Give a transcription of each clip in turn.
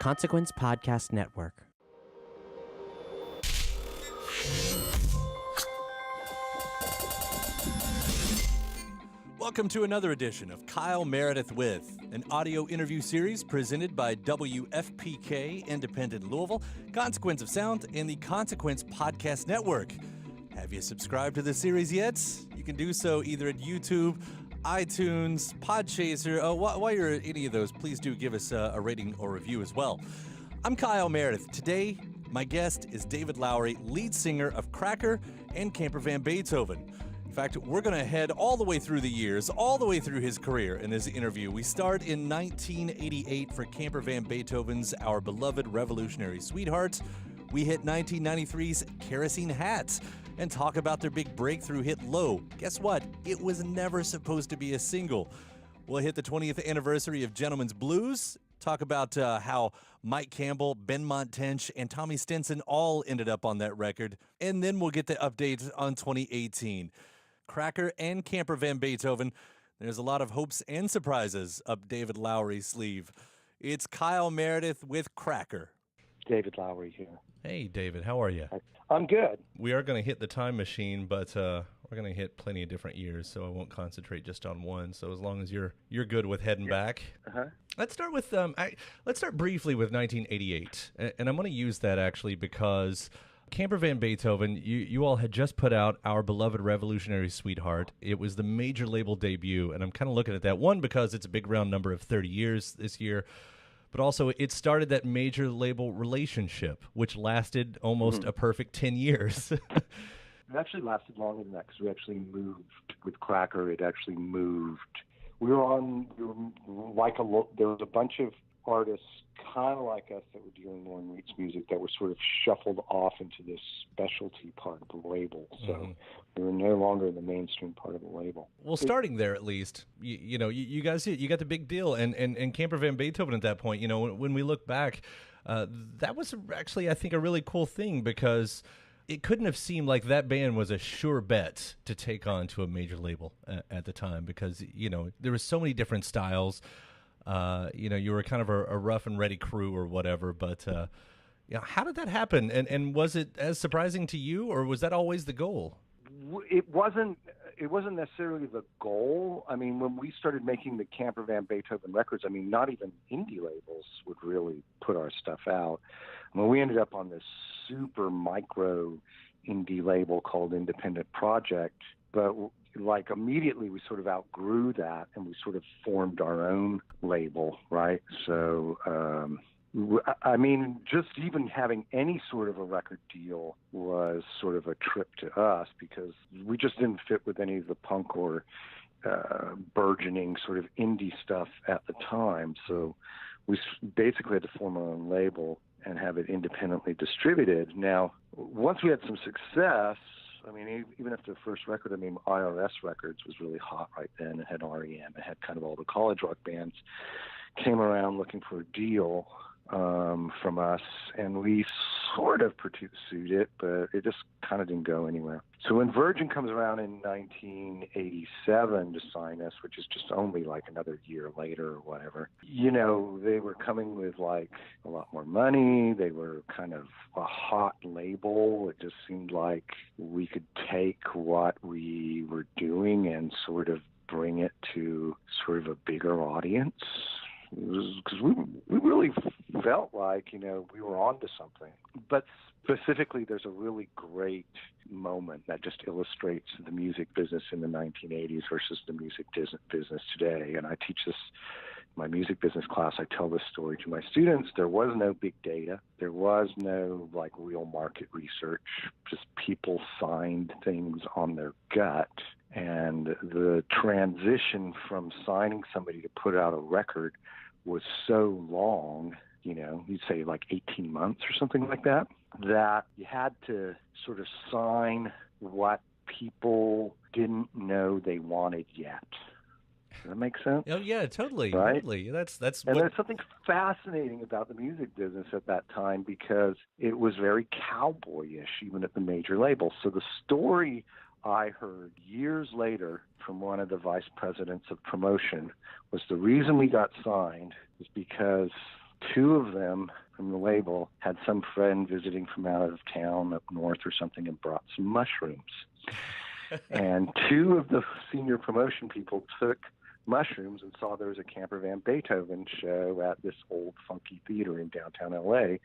Consequence Podcast Network. Welcome to another edition of Kyle Meredith With, an audio interview series presented by WFPK Independent Louisville, Consequence of Sound, and the Consequence Podcast Network. Have you subscribed to the series yet? You can do so either at YouTube, iTunes, Podchaser. While you're at any of those, please do give us a rating or review as well. I'm Kyle Meredith. Today, my guest is David Lowery, lead singer of Cracker and Camper Van Beethoven. In fact, we're going to head all the way through the years, all the way through his career in this interview. We start in 1988 for Camper Van Beethoven's Our Beloved Revolutionary Sweetheart. We hit 1993's Kerosene Hats and talk about their big breakthrough hit Low. Guess what? It was never supposed to be a single. We'll hit the 20th anniversary of Gentleman's Blues, talk about how Mike Campbell, Ben Montench, and Tommy Stinson all ended up on that record, and then we'll get the updates on 2018. Cracker and Camper Van Beethoven. There's a lot of hopes and surprises up David Lowery's sleeve. It's Kyle Meredith with Cracker. David Lowery here. Hey, David, how are you? I'm good. We are going to hit the time machine, but we're going to hit plenty of different years, so I won't concentrate just on one. So as long as you're good with heading back. Uh-huh. Let's start with let's start briefly with 1988, and I'm going to use that actually because Camper Van Beethoven, you all had just put out Our Beloved Revolutionary Sweetheart. It was the major label debut, and I'm kind of looking at that, one, because it's a big round number of 30 years this year, but also it started that major label relationship, which lasted almost a perfect 10 years. It actually lasted longer than that because we actually moved with Cracker. It actually moved. There was a bunch of artists kind of like us that were doing more in roots music that were sort of shuffled off into this specialty part of the label. So we were no longer in the mainstream part of the label. Well, starting there at least, you guys, you got the big deal, and Camper Van Beethoven at that point, when we look back, that was actually, I think, a really cool thing because it couldn't have seemed like that band was a sure bet to take on to a major label at the time because, there was so many different styles. You were kind of a rough and ready crew or whatever, but how did that happen? And was it as surprising to you, or was that always the goal? It wasn't necessarily the goal. I mean, when we started making the Camper Van Beethoven records, I mean, not even indie labels would really put our stuff out. I mean, we ended up on this super micro indie label called Independent Project, but like immediately we sort of outgrew that and we sort of formed our own label, right? So, I mean, just even having any sort of a record deal was sort of a trip to us because we just didn't fit with any of the punk or burgeoning sort of indie stuff at the time. So we basically had to form our own label and have it independently distributed. Now, once we had some success, I mean, even after the first record, I mean, IRS Records was really hot right then. It had REM. It had kind of all the college rock bands came around looking for a deal from us, and we sort of pursued it, but it just kind of didn't go anywhere. So when Virgin comes around in 1987 to sign us, which is just only like another year later or whatever, they were coming with like a lot more money. They were kind of a hot label. It just seemed like we could take what we were doing and sort of bring it to sort of a bigger audience. Because we really felt like, we were onto something. But specifically, there's a really great moment that just illustrates the music business in the 1980s versus the music business today. And I teach this in my music business class. I tell this story to my students. There was no big data. There was no like real market research. Just people signed things on their gut. And the transition from signing somebody to put out a record was so long, you'd say like 18 months or something like that, that you had to sort of sign what people didn't know they wanted yet. Does that make sense? Oh yeah, totally. Right? Totally. That's and there's something fascinating about the music business at that time because it was very cowboyish, even at the major labels. So the story I heard years later from one of the vice presidents of promotion was the reason we got signed was because two of them from the label had some friend visiting from out of town up north or something and brought some mushrooms. And two of the senior promotion people took mushrooms and saw there was a Camper Van Beethoven show at this old funky theater in downtown LA.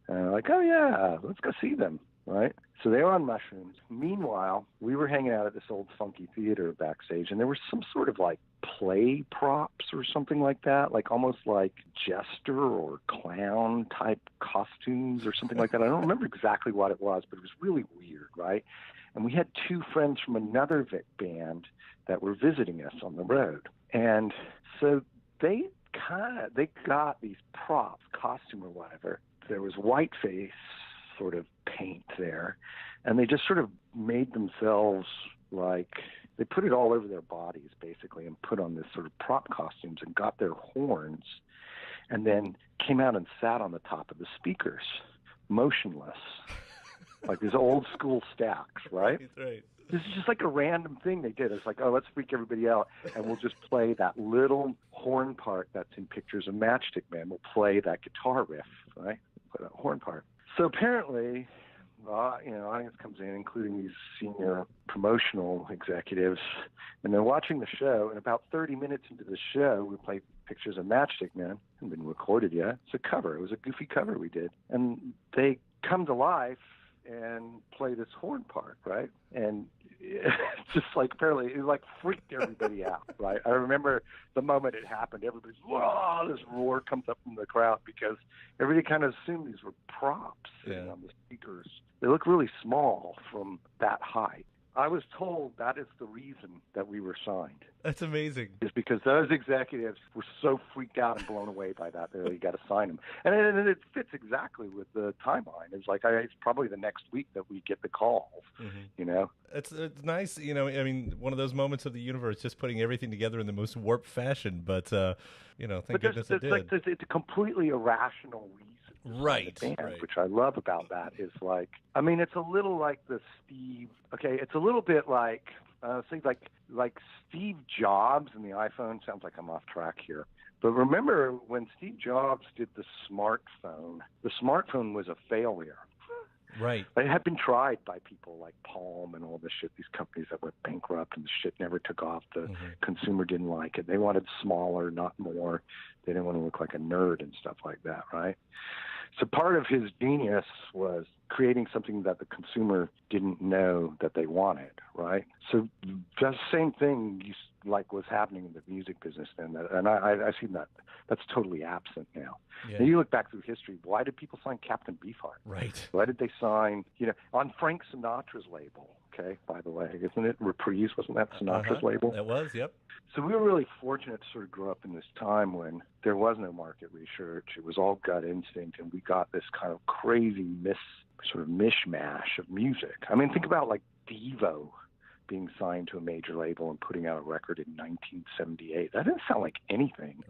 And they're like, oh yeah, let's go see them, right? So they were on mushrooms. Meanwhile, we were hanging out at this old funky theater backstage, and there was some sort of like play props or something like that, like almost like jester or clown type costumes or something like that. I don't remember exactly what it was, but it was really weird, right? And we had two friends from another band that were visiting us on the road. And so they got these props, costume or whatever. There was whiteface sort of paint there, and they just sort of made themselves like, they put it all over their bodies basically and put on this sort of prop costumes and got their horns and then came out and sat on the top of the speakers, motionless, like these old school stacks, right? Right. This is just like a random thing they did. It's like, oh, let's freak everybody out, and we'll just play that little horn part that's in Pictures of Matchstick Men. We'll play that guitar riff, right? Play that horn part. So apparently, audience comes in, including these senior promotional executives, and they're watching the show. And about 30 minutes into the show, we play Pictures of Matchstick Men. It hadn't been recorded yet. It's a cover. It was a goofy cover we did. And they come to life and play this horn part, right? And it's just like, apparently it like freaked everybody out, right? I remember the moment it happened, everybody's, whoa, this roar comes up from the crowd because everybody kind of assumed these were props sitting on the speakers. They look really small from that height. I was told that is the reason that we were signed. That's amazing. Is because those executives were so freaked out and blown away by that, you got to sign them. And it fits exactly with the timeline. It's like, it's probably the next week that we get the calls, you know? It's nice, I mean, one of those moments of the universe, just putting everything together in the most warped fashion. But, thank goodness it did. Like, it's a completely irrational reason. Right, the band, right. Which I love about that is like, I mean, it's a little like it's a little bit like, things like Steve Jobs and the iPhone. Sounds like I'm off track here. But remember when Steve Jobs did the smartphone was a failure. Right. It had been tried by people like Palm and all this shit, these companies that went bankrupt, and the shit never took off. The consumer didn't like it. They wanted smaller, not more. They didn't want to look like a nerd and stuff like that, right? So part of his genius was creating something that the consumer didn't know that they wanted, right? So the same thing was happening in the music business then, and I see that that's totally absent now. Yeah. And you look back through history, why did people sign Captain Beefheart? Right. Why did they sign, on Frank Sinatra's label, okay, by the way, isn't it? Reprise, wasn't that Sinatra's label? That was, yep. So we were really fortunate to sort of grow up in this time when there was no market research. It was all gut instinct, and we got this kind of crazy sort of mishmash of music. I mean, think about like Devo being signed to a major label and putting out a record in 1978. That didn't sound like anything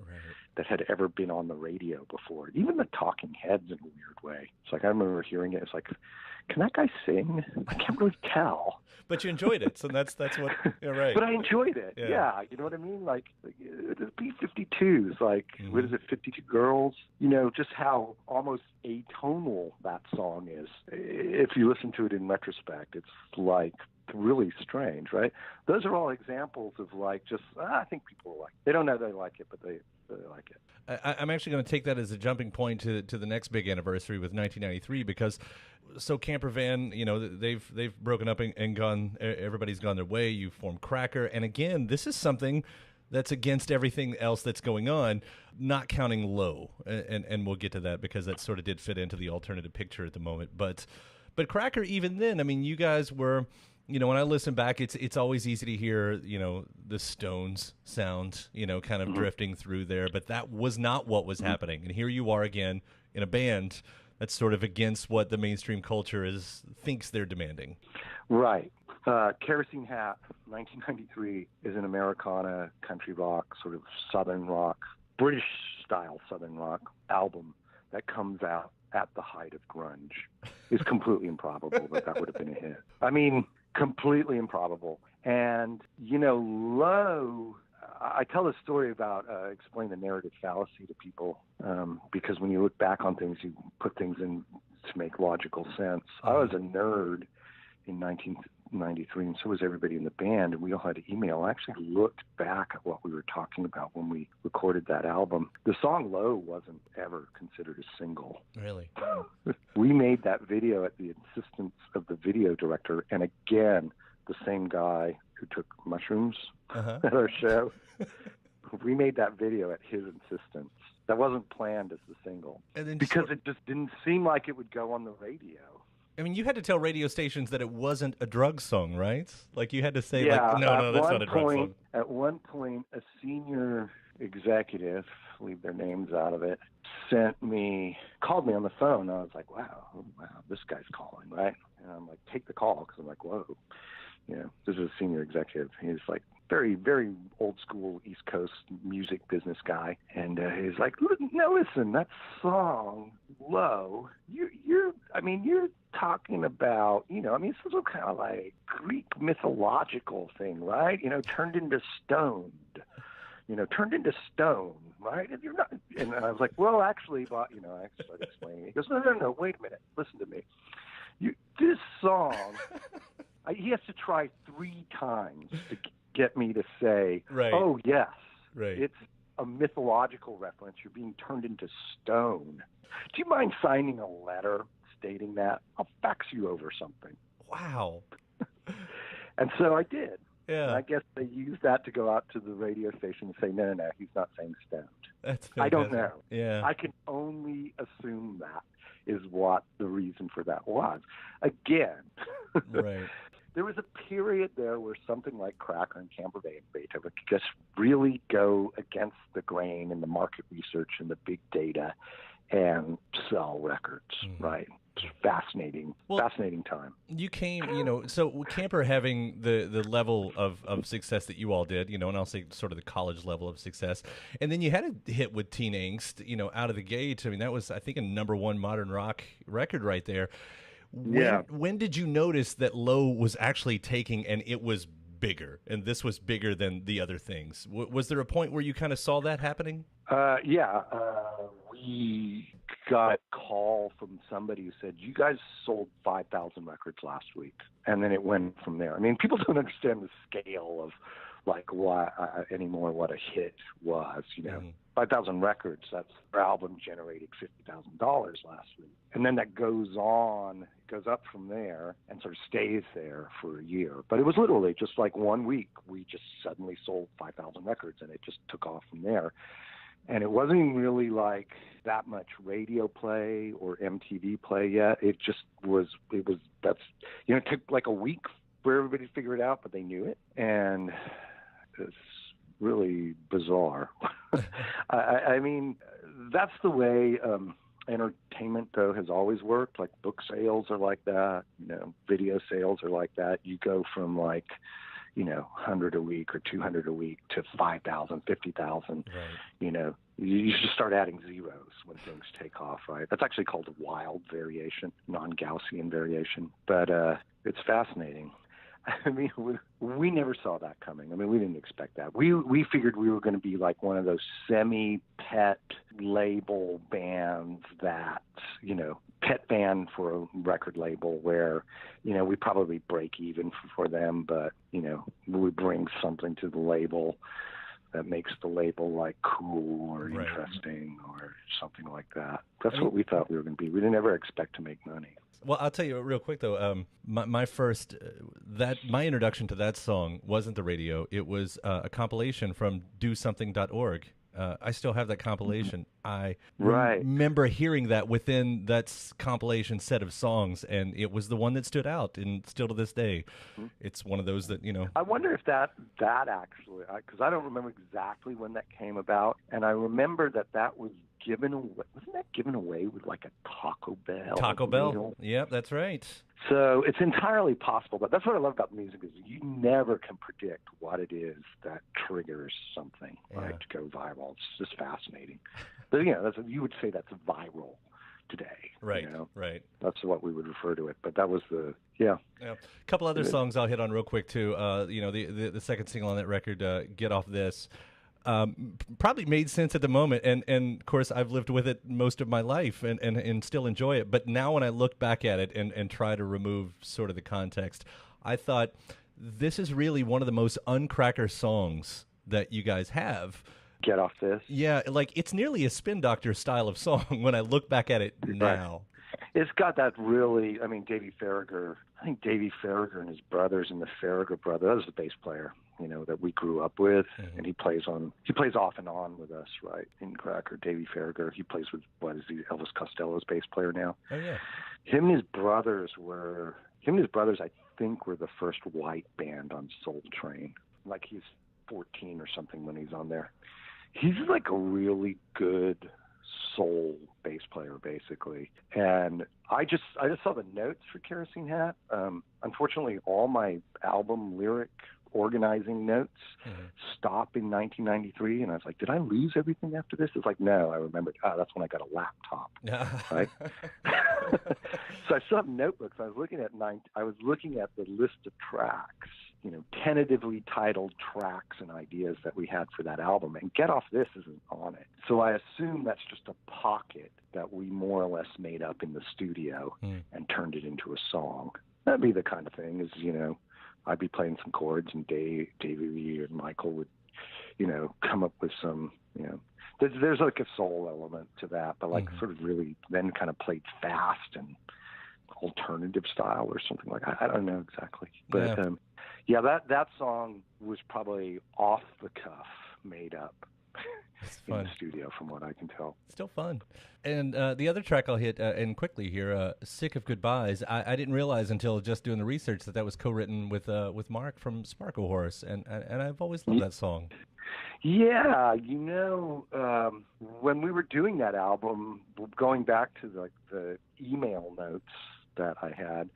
that had ever been on the radio before. Even the Talking Heads in a weird way. It's like, I remember hearing it. It's like, can that guy sing? I can't really tell. But you enjoyed it, so that's what. Yeah, right. But I enjoyed it. Yeah, you know what I mean. Like the B-52s, like what is it, 52 Girls? Just how almost atonal that song is. If you listen to it in retrospect, it's like really strange, right? Those are all examples of like just I think people like. They don't know they like it, but they like it. I'm actually going to take that as a jumping point to the next big anniversary with 1993 because Camper Van, they've broken up and gone. Everybody's gone their way. You formed Cracker, and again, this is something that's against everything else that's going on, not counting Low, and we'll get to that because that sort of did fit into the alternative picture at the moment. But Cracker, even then, I mean, you guys were. When I listen back, it's always easy to hear, the Stones sound, kind of drifting through there. But that was not what was happening. And here you are again in a band that's sort of against what the mainstream culture thinks they're demanding. Right. Kerosene Hat, 1993, is an Americana country rock, sort of southern rock, British-style southern rock album that comes out at the height of grunge. It's completely improbable that would have been a hit. I mean, completely improbable. And, Low, I tell this story about explain the narrative fallacy to people because when you look back on things, you put things in to make logical sense. I was a nerd in 1993, and so was everybody in the band, and we all had email. I actually looked back at what we were talking about when we recorded that album. The song Low wasn't ever considered a single. Really? We made that video at the insistence of the video director, and again, the same guy who took mushrooms at our show. We made that video at his insistence. That wasn't planned as the single because it just didn't seem like it would go on the radio. I mean, you had to tell radio stations that it wasn't a drug song, right? Like you had to say, yeah, like, no, that's not a drug song. At one point, a senior executive, leave their names out of it, called me on the phone. And I was like, wow, this guy's calling, right? And I'm like, take the call, because I'm like, whoa. This is a senior executive. He's like very, very old school East Coast music business guy. And he's like, no, listen, that song, Low, you're talking about, it's some kind of like Greek mythological thing, right? Turned into stone, right? If you're not, and I was like, well, actually, I started explaining. He goes, no, wait a minute, listen to me. This song, he has to try 3 times to get me to say, right. Oh, yes, right. It's a mythological reference. You're being turned into stone. Do you mind signing a letter stating that? I'll fax you over something. Wow. And so I did. Yeah. And I guess they used that to go out to the radio station and say, no, he's not saying stoned. That's fantastic. I don't know. Yeah. I can only assume that is what the reason for that was. Again, right. There was a period there where something like Cracker and Camper Van Beethoven could just really go against the grain in the market research and the big data and sell records, right? It's fascinating time. You came, so Camper having the level of success that you all did, and I'll say sort of the college level of success. And then you had a hit with Teen Angst, out of the gate. I mean, that was, I think, a #1 modern rock record right there. When did you notice that Low was actually taking and it was bigger, and this was bigger than the other things? Was there a point where you kind of saw that happening? We got a call from somebody who said, you guys sold 5,000 records last week. And then it went from there. I mean, people don't understand the scale of anymore what a hit was, 5,000 records, that's our album generated $50,000 last week. And then that goes up from there and sort of stays there for a year. But it was literally just like 1 week, we just suddenly sold 5,000 records, and it just took off from there. And it wasn't even really like that much radio play or MTV play yet. It took like a week for everybody to figure it out, but they knew it. And it's really bizarre. I mean, that's the way entertainment, though, has always worked. Like book sales are like that, video sales are like that. You go from 100 a week or 200 a week to 5,000, 50,000. Right. You just start adding zeros when things take off, right? That's actually called a wild variation, non-Gaussian variation. But it's fascinating. I mean, we never saw that coming. I mean, we didn't expect that. We figured we were going to be like one of those semi-pet label bands that, pet band for a record label where, we probably break even for them, but, we bring something to the label that makes the label like cool or interesting or something like that. That's what we thought we were going to be. We didn't ever expect to make money. Well, I'll tell you real quick though. My introduction to that song wasn't the radio. It was a compilation from DoSomething.org. I still have that compilation. I remember hearing that within that compilation set of songs, and it was the one that stood out. And still to this day, it's one of those that I wonder if that actually, because I don't remember exactly when that came about, and I remember that was given away. Wasn't that given away with like a Taco Bell? Taco Bell. Yep, that's right. So it's entirely possible, but that's what I love about music is you never can predict what it is that triggers something, right, to go viral. It's just fascinating. But you would say that's viral today. Right, right. That's what we would refer to it. But that was a couple other songs I'll hit on real quick too. The second single on that record, Get Off This. probably made sense at the moment. And of course, I've lived with it most of my life and still enjoy it. But now when I look back at it and try to remove sort of the context, I thought this is really one of the most uncracker songs that you guys have. Get Off This. Yeah, like it's nearly a Spin Doctor style of song when I look back at it now. It's got that really, I mean, Davey Farragher, I think Davey Farragher and his brothers and the Farragher brother, that was the bass player, you know, that we grew up with. Mm-hmm. And he plays off and on with us, right, in Cracker. Davey Farragher, he plays with, Elvis Costello's bass player now. Oh, yeah. Him and his brothers, I think, were the first white band on Soul Train. Like he's 14 or something when he's on there. He's like a really good soul bass player, basically. And I just saw the notes for Kerosene Hat. Unfortunately, all my album lyric organizing notes stop in 1993, and I was like, did I lose everything after this? It's like, no, I remembered. That's when I got a laptop, right? So I still have notebooks. I was looking at the list of tracks, you know, tentatively titled tracks and ideas that we had for that album, and Get Off This isn't on it. So I assume that's just a pocket that we more or less made up in the studio and turned it into a song. That'd be the kind of thing, is, you know, I'd be playing some chords and Davey and Michael would, you know, come up with some, you know, there's like a soul element to that, but like sort of really then kind of played fast and alternative style or something like that. I don't know exactly. But that song was probably off the cuff, made up in the studio from what I can tell. Still fun. And the other track I'll hit, and quickly here, Sick of Goodbyes, I didn't realize until just doing the research that was co-written with Mark from Sparkle Horse, and I've always loved that song. Yeah, you know, when we were doing that album, going back to the email notes that I had,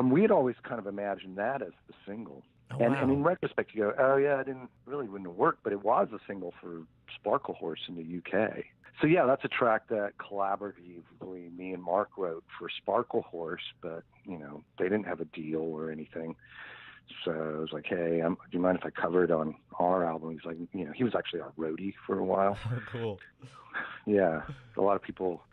we had always kind of imagined that as the single. Oh, and, wow. and in retrospect, you go, oh yeah, wouldn't have worked, but it was a single for Sparkle Horse in the UK. So yeah, that's a track that collaboratively me and Mark wrote for Sparkle Horse, but you know, they didn't have a deal or anything. So I was like, hey, do you mind if I cover it on our album? He's like, you know, he was actually our roadie for a while. Oh, cool. Yeah, a lot of people.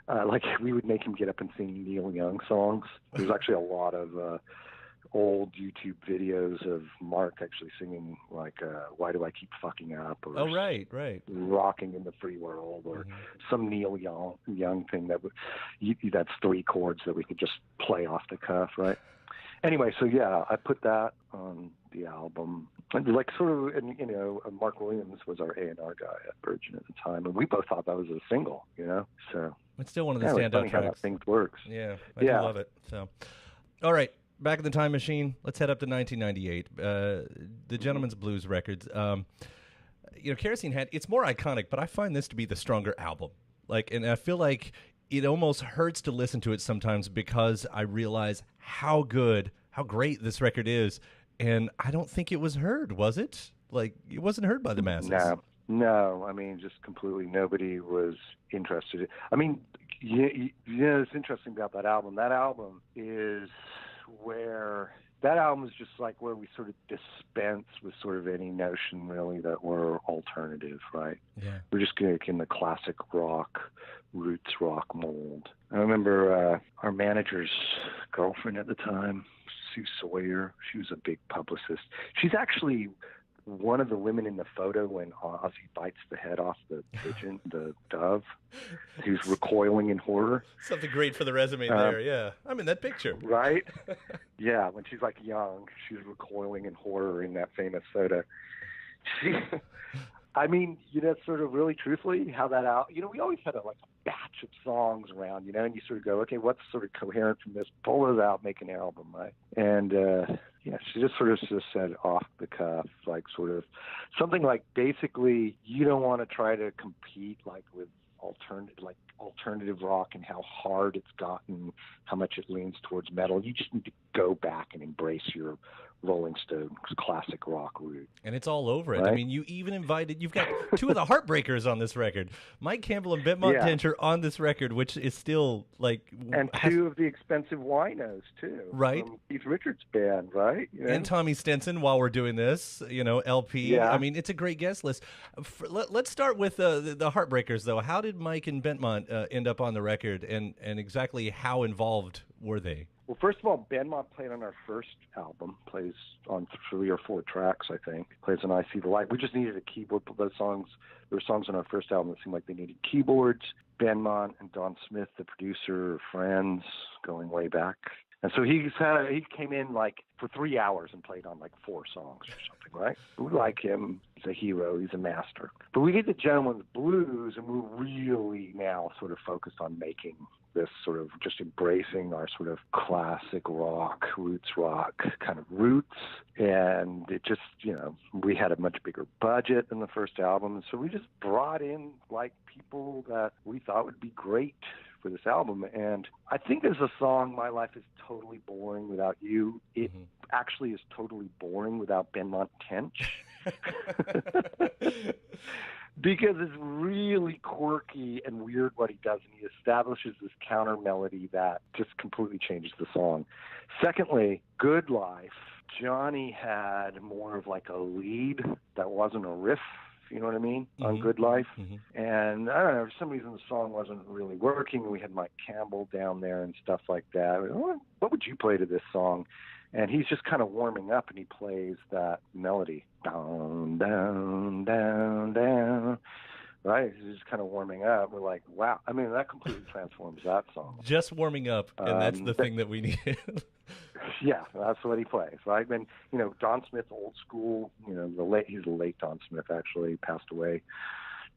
Like we would make him get up and sing Neil Young songs. There's actually a lot of old YouTube videos of Mark actually singing like "Why Do I Keep Fucking Up?" or oh, right, "Rocking in the Free World," or some Neil Young thing that's 3 chords that we could just play off the cuff, right? Anyway, so yeah, I put that on the album. And like sort of, and you know, Mark Williams was our A&R guy at Virgin at the time, and we both thought that was a single, you know. So it's still one of the standout tracks. How that thing works. Yeah, I do love it. So, all right, back in the time machine. Let's head up to 1998. The Gentleman's Blues records. You know, Kerosene Hat. It's more iconic, but I find this to be the stronger album. Like, and I feel like it almost hurts to listen to it sometimes because I realize how great this record is. And I don't think it was heard, was it? Like, it wasn't heard by the masses. No. I mean, just completely nobody was interested. I mean, you know, it's interesting about that album. That album is just like where we sort of dispense with sort of any notion, really, that we're alternative, right? Yeah. We're just in the classic rock, roots rock mold. I remember our manager's girlfriend at the time, Sue Sawyer. She was a big publicist. She's actually one of the women in the photo when Ozzy bites the head off the pigeon, the dove, who's recoiling in horror. Something great for the resume there, yeah. I'm in that picture. Right? Yeah, when she's like young, she's recoiling in horror in that famous photo. I mean, you know, sort of really truthfully, how that out, you know, we always had a batch of songs around, you know, and you sort of go, okay, what's sort of coherent from this? Pull those out, make an album, right? And, yeah, she just sort of just said off the cuff, like sort of something like basically you don't want to try to compete like with alternative rock and how hard it's gotten, how much it leans towards metal. You just need to go back and embrace your Rolling Stones classic rock route. And it's all over it. Right? I mean, you even invited, you've got two of the Heartbreakers on this record. Mike Campbell and Benmont Yeah. Tench are on this record, which is still like... And two of the expensive winos, too. Right. From Keith Richards' band, right? You know? And Tommy Stinson while we're doing this, LP. Yeah. I mean, it's a great guest list. Let's start with the Heartbreakers, though. How did Mike and Benmont end up on the record, and exactly how involved were they? Well, first of all, Benmont played on our first album, plays on 3 or 4 tracks, I think, plays on I See the Light. We just needed a keyboard. There were songs on our first album that seemed like they needed keyboards. Benmont and Don Smith, the producer, are friends going way back. And so he came in like for 3 hours and played on like 4 songs or something, right? We like him. He's a hero. He's a master. But we get the Gentleman's Blues, and we're really now sort of focused on making this sort of just embracing our sort of classic rock, roots rock kind of roots. And it just, we had a much bigger budget than the first album. So we just brought in like people that we thought would be great for this album. And I think there's a song, My Life is Totally Boring Without You. It actually is totally boring without Benmont Tench. Because it's really quirky and weird what he does, and he establishes this counter melody that just completely changes the song. Secondly, Good Life. Johnny had more of like a lead that wasn't a riff, you know what I mean, on Good Life. And I don't know, for some reason the song wasn't really working. We had Mike Campbell down there and stuff like that. What would you play to this song? And he's just kind of warming up, and he plays that melody. Down, down, down, down. Right? He's just kind of warming up. We're like, wow. I mean, that completely transforms that song. Just warming up, and that's the thing that we needed. Yeah, that's what he plays, right? And, Don Smith, old school, he's a late Don Smith, actually, passed away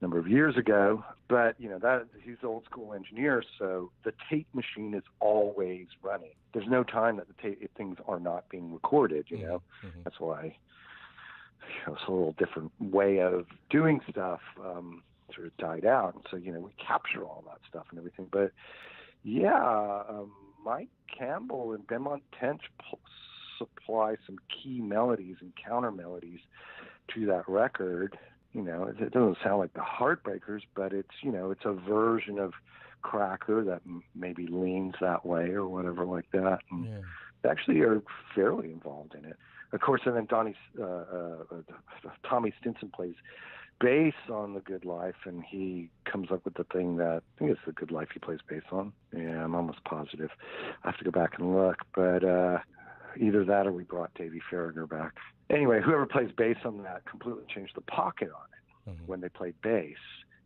a number of years ago. But, he's an old school engineer, so the tape machine is always running. There's no time that things are not being recorded, That's why it's a little different way of doing stuff sort of died out. And so, we capture all that stuff and everything. But, Mike Campbell and Benmont Tench supply some key melodies and counter melodies to that record. It doesn't sound like the Heartbreakers, but it's, it's a version of Cracker that maybe leans that way or whatever like that. And they actually are fairly involved in it. Of course, and then Tommy Stinson plays bass on The Good Life, and he comes up with the thing that, I think it's The Good Life he plays bass on. Yeah, I'm almost positive. I have to go back and look, but either that or we brought Davey Farragher back. Anyway, whoever plays bass on that completely changed the pocket on it when they played bass.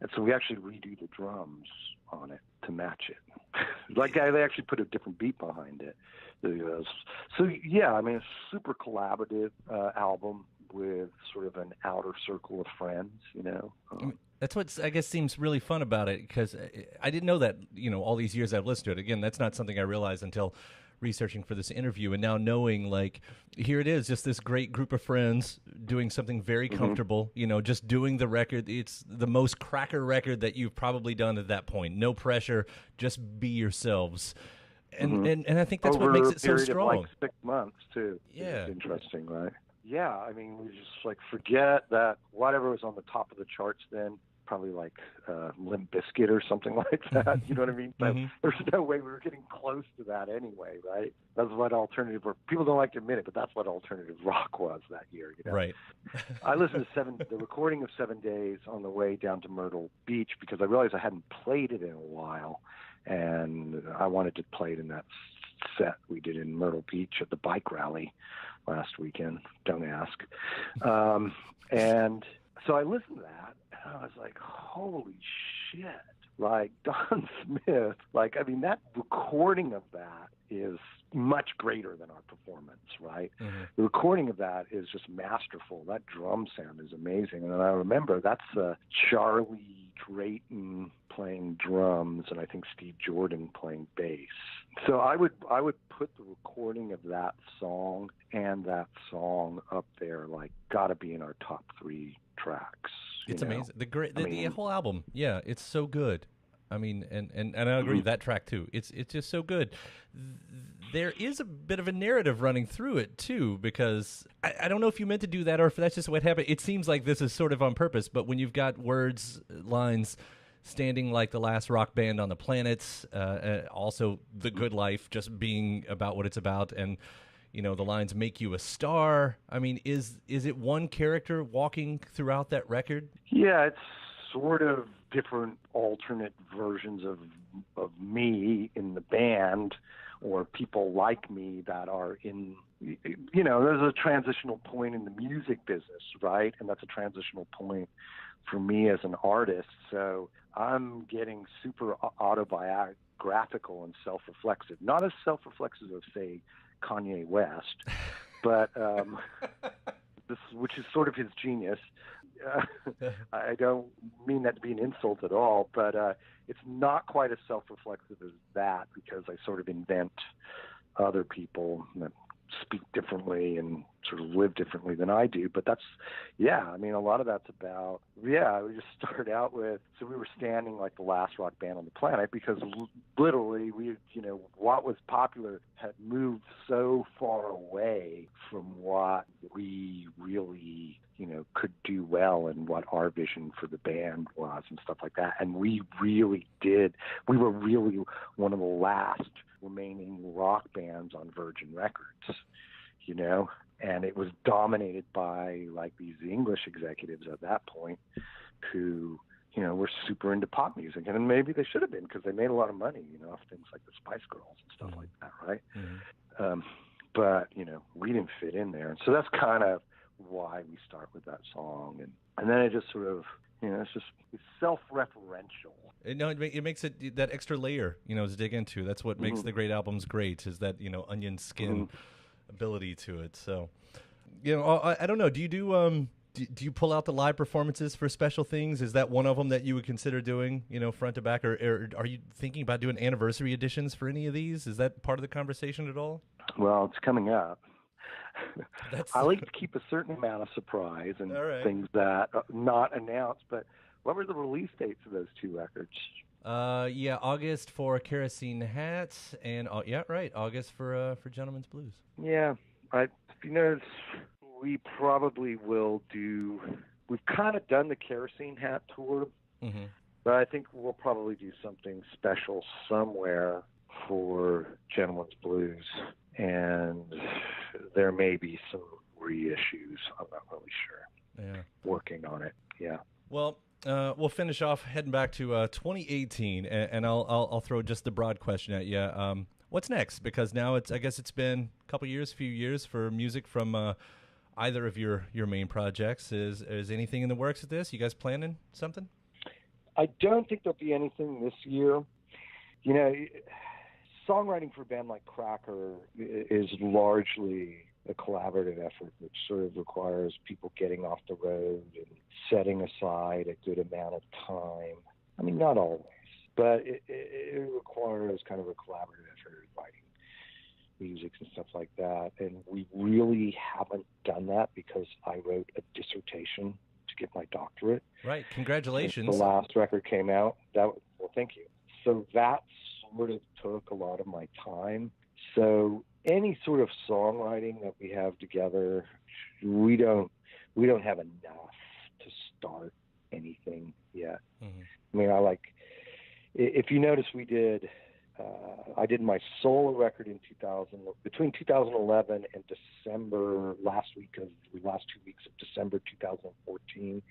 And so we actually redo the drums on it to match it. They actually put a different beat behind it. So, yeah, I mean, it's a super collaborative album with sort of an outer circle of friends, That's what I guess seems really fun about it, because I didn't know that, all these years I've listened to it. Again, that's not something I realized until researching for this interview, and now knowing, like, here it is, just this great group of friends doing something very comfortable, just doing the record. It's the most Cracker record that you've probably done at that point. No pressure, just be yourselves. And I think that's what makes it so strong. Of like 6 months, too. Yeah. It's interesting, right? Yeah, I mean, we just forget that whatever was on the top of the charts then, probably like Limp Bizkit or something like that. You know what I mean? But there's no way we were getting close to that anyway, right? That's what alternative rock. People don't like to admit it, but that's what alternative rock was that year. Right. I listened to the recording of 7 Days on the way down to Myrtle Beach because I realized I hadn't played it in a while, and I wanted to play it in that set we did in Myrtle Beach at the bike rally last weekend. Don't ask. And so I listened to that, and I was like, holy shit. Like, Don Smith, that recording of that is much greater than our performance, right? The recording of that is just masterful. That drum sound is amazing. And then I remember that's Charlie Drayton playing drums, and I think Steve Jordan playing bass. So I would put the recording of that song and that song up there, gotta be in our top 3 tracks. It's amazing. The whole album. Yeah, it's so good. I mean, and I agree, that track too. It's just so good. There is a bit of a narrative running through it too, because I don't know if you meant to do that or if that's just what happened. It seems like this is sort of on purpose, but when you've got lines, standing like the last rock band on the planet, also The Good Life just being about what it's about, and the lines make you a star. I mean, is it one character walking throughout that record? Yeah, it's sort of different alternate versions of me in the band, or people like me that are in, there's a transitional point in the music business, right? And that's a transitional point for me as an artist. So I'm getting super autobiographical and self-reflexive, not as self-reflexive as, say, Kanye West, but which is sort of his genius. I don't mean that to be an insult at all, but it's not quite as self-reflexive as that, because I sort of invent other people that speak differently and sort of live differently than I do. But that's, I mean, a lot of that's about, we just started out with, so we were standing like the last rock band on the planet, because literally what was popular had moved so far away from what we really, could do well, and what our vision for the band was and stuff like that. And we were really one of the last remaining rock bands on Virgin Records, and it was dominated by like these English executives at that point who, were super into pop music, and maybe they should have been, because they made a lot of money, off things like the Spice Girls and stuff like that, right? But we didn't fit in there, and so that's kind of why we start with that song, and then it just sort of, it's self-referential. It makes it that extra layer, to dig into. That's what makes the great albums great, is that, onion skin ability to it. So, I don't know. Do you do you pull out the live performances for special things? Is that one of them that you would consider doing, front to back, or are you thinking about doing anniversary editions for any of these? Is that part of the conversation at all? Well, it's coming up. I like to keep a certain amount of surprise and things that are not announced. But what were the release dates of those two records? August for Kerosene Hats, and August for Gentleman's Blues. Yeah, if you notice, we probably will do. We've kind of done the Kerosene Hat tour, but I think we'll probably do something special somewhere for Gentleman's Blues, and there may be some reissues. I'm not really sure. Yeah, working on it. Yeah. Well, we'll finish off heading back to 2018, and I'll throw just the broad question at you. What's next? Because now I guess it's been a few years for music from either of your main projects. Is anything in the works with this? You guys planning something? I don't think there'll be anything this year. Songwriting for a band like Cracker is largely a collaborative effort, which sort of requires people getting off the road and setting aside a good amount of time. I mean, not always, but it requires kind of a collaborative effort, writing music and stuff like that. And we really haven't done that, because I wrote a dissertation to get my doctorate. Right. Congratulations. Since the last record came out. Well, thank you. So that sort of took a lot of my time. So any sort of songwriting that we have together, we don't have enough to start anything yet. I mean, if you notice, I did my solo record between 2011 and December, last 2 weeks of December 2014.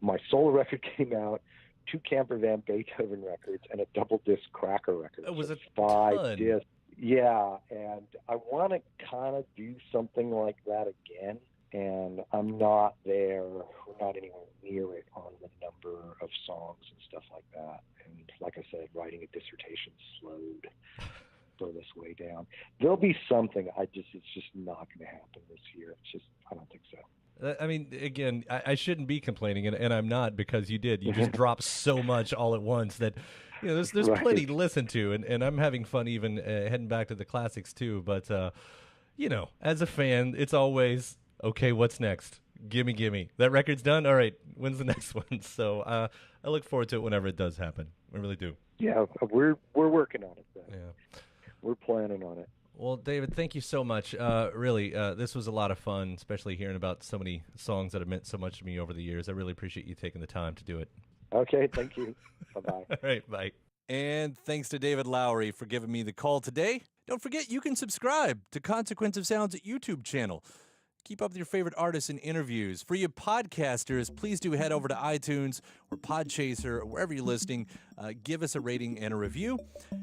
My solo record came out, 2 Camper Van Beethoven records, and a double disc Cracker record. It was a 5 discs. Yeah, and I want to kind of do something like that again, and I'm not there. We're not anywhere near it on the number of songs and stuff like that. And like I said, writing a dissertation slowed this way down. There'll be something. It's just not going to happen this year. I don't think so. I mean, again, I shouldn't be complaining, and I'm not, because you just dropped so much all at once that, there's plenty to listen to, and I'm having fun even heading back to the classics too. But, as a fan, it's always, okay, what's next? Gimme. That record's done? All right. When's the next one? So I look forward to it whenever it does happen. I really do. Yeah, we're working on it. Then. Yeah. We're planning on it. Well, David, thank you so much. Really, this was a lot of fun, especially hearing about so many songs that have meant so much to me over the years. I really appreciate you taking the time to do it. Okay, thank you. Bye-bye. All right, bye. And thanks to David Lowery for giving me the call today. Don't forget, you can subscribe to Consequence of Sound's YouTube channel. Keep up with your favorite artists and interviews. For you podcasters, please do head over to iTunes or Podchaser or wherever you're listening. Give us a rating and a review.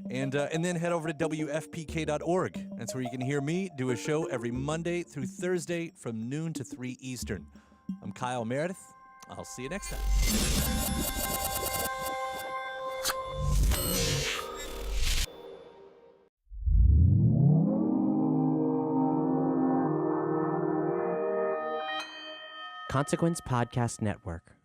And then head over to WFPK.org. That's where you can hear me do a show every Monday through Thursday from noon to 3 Eastern. I'm Kyle Meredith. I'll see you next time. Consequence Podcast Network.